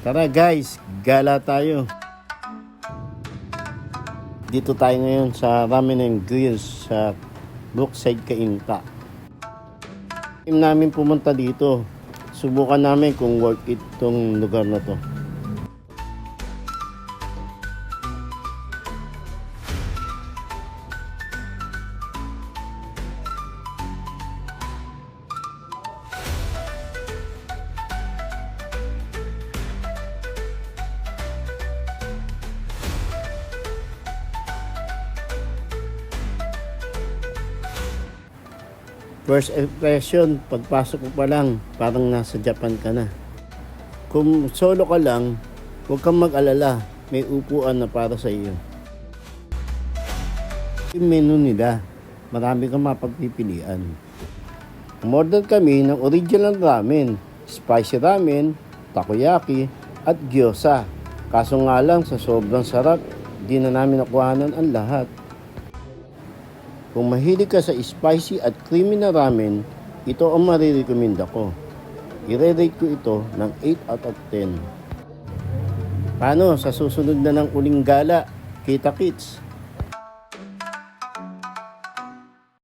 Tara guys, gala tayo. Dito tayo ngayon sa Ramen and Grills sa Brookside, Cainta. Team namin pumunta dito. Subukan namin kung worth it tong lugar na to. First impression, pagpasok ko pa lang, parang nasa Japan ka na. Kung solo ka lang, huwag kang mag-alala, may upuan na para sa iyo. Yung menu nila, marami kang mapagpipilian. Umorder kami ng original ramen, spicy ramen, takoyaki, at gyoza. Kaso nga lang, sa sobrang sarap, di na namin nakuhanan ang lahat. Kung mahilig ka sa spicy at creamy na ramen, ito ang marirekomenda ko. I-rate ko ito ng 8 out of 10. Paano sa susunod na ng uling gala? Kita kits!